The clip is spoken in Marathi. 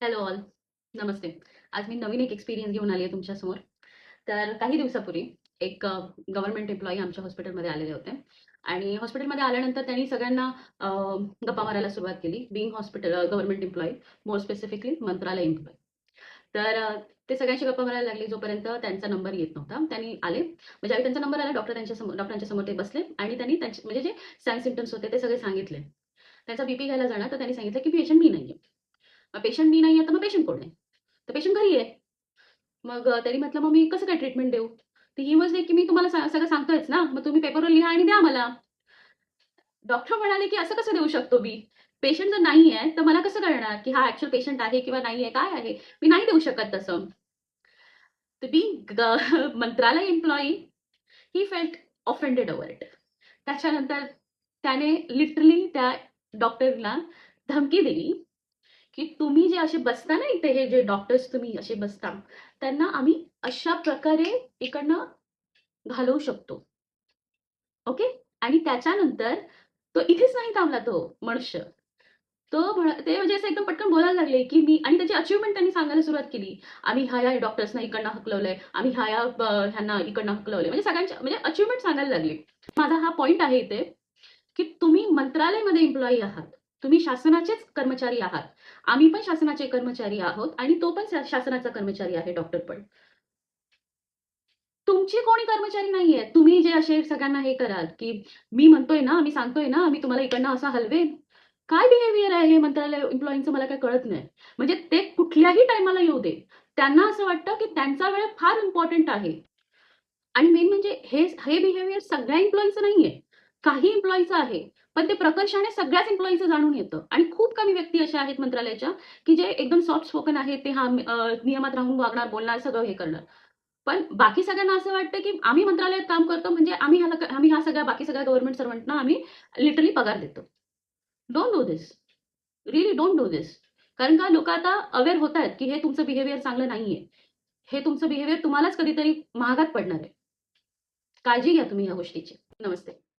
Hello all. नमस्ते. आज मी नवीन एक एक्सपिरियन्स घेऊन आली आहे तुमच्यासमोर. तर काही दिवसापूर्वी एक गव्हर्नमेंट एम्प्लॉयी आमच्या हॉस्पिटलमध्ये आलेले होते आणि हॉस्पिटलमध्ये आल्यानंतर त्यांनी सगळ्यांना गप्पा मारायला सुरुवात केली. Being hospital government employee, more specifically मंत्रालय एम्प्लॉयी. तर ते सगळ्यांशी गप्पा मारायला लागले जोपर्यंत त्यांचा नंबर येत नव्हता. त्यांनी आले, म्हणजे ज्यावेळी त्यांचा नंबर आला डॉक्टरांच्या समोर ते बसले आणि त्यांनी त्यांचे म्हणजे जे साइन सिम्प्टम्स होते ते सगळे सांगितले. त्यांचा बीपी घ्यायला जाणार तर त्यांनी सांगितलं की पेशंट मी नाहीये. पेशंट मी नाहीये तर मग पेशंट कोण आहे? तर पेशंट घरी आहे. मग त्यांनी म्हटलं, "मग मी कसं काय ट्रीटमेंट देऊ?" तर ही वाज लाइक, की "मी तुम्हाला सगळं सांगतोयच ना, मग तुम्ही पेपरवर लिहा आणि द्या मला." डॉक्टर म्हणाले, की "असं कसं देऊ शकतो मी? पेशंट जर नाही आहे, तर मला कसं कळणार, की हा ॲक्चुअल पेशंट आहे किंवा नाही आहे, काय आहे? मी नाही देऊ शकत तसं." तर बीइंग मंत्रालय employee, he felt offended over it. त्याच्यानंतर त्याने लिटरली त्या डॉक्टरला धमकी दिली, की तुम्ही जे असे बसता ना इथे, हे जे डॉक्टर्स तुम्ही असे बसता, त्यांना आम्ही अशा प्रकारे इकडनं घालवू शकतो. ओके. आणि त्याच्यानंतर तो इथेच नाही थांबला तो मनुष्य. ते म्हणजे असं एकदम पटकन बोलायला लागले, की मी आणि त्याची अचीव्हमेंट त्यांनी सांगायला सुरुवात केली. आम्ही ह्या-ह्या डॉक्टर्सना इकडनं हकलवलंय. आम्ही ह्या-ह्या ह्यांना इकडनं हकलवलंय. म्हणजे सगळ्यांच्या म्हणजे अचीव्हमेंट सांगायला लागले. माझा हा पॉइंट आहे इथे, की तुम्ही मंत्रालयामध्ये एम्प्लॉयी आहात. तुम्ही शासनाचेच कर्मचारी आहात. आम्ही पण शासनाचे कर्मचारी आहोत आणि तो पण शासनाचा कर्मचारी आहे, डॉक्टर पण. तुमची कोणी कर्मचारी नाहीये. तुम्ही जे असे सगळ्यांना हे कराल, की मी म्हणतोय ना, मी सांगतोय ना, मी तुम्हाला इकडनं असं हलवेन. काय बिहेवियर आहे हे मंत्रालय एम्प्लॉयींचं मला काही कळत नाही. म्हणजे ते कुठल्याही टाईमाला येऊ दे. त्यांना असं वाटतं, की त्यांचा वेळ फार इम्पोर्टंट आहे. आणि मेन म्हणजे हे बिहेवियर सगळ्या एम्प्लॉयीचं नाहीये. काही एम्प्लॉयीचं आहे. पण ते प्रकर्षाने सगळ्याच एम्प्लॉयीचं जाणून येतं आणि खूप कमी व्यक्ती अशा आहेत मंत्रालयाच्या, की जे एकदम सॉफ्ट स्पोकन आहेत. ते नियमात राहून वागणार, बोलणार, सगळं हे करणार. पण बाकी सगळ्यांना असं वाटतं, की आम्ही मंत्रालयात काम करतो म्हणजे आम्ही ह्या सगळ्या बाकी सगळ्या गव्हर्नमेंट सर्व्हंटना आम्ही लिटरली पगार देतो. Don't do this. Really don't do this. कारण का लोकं आता अवेअर होतायत, की हे तुमचं बिहेवियर चांगलं नाहीये. हे तुमचं बिहेवियर तुम्हालाच कधीतरी महागात पडणार आहे. काळजी घ्या तुम्ही या गोष्टीची. नमस्ते.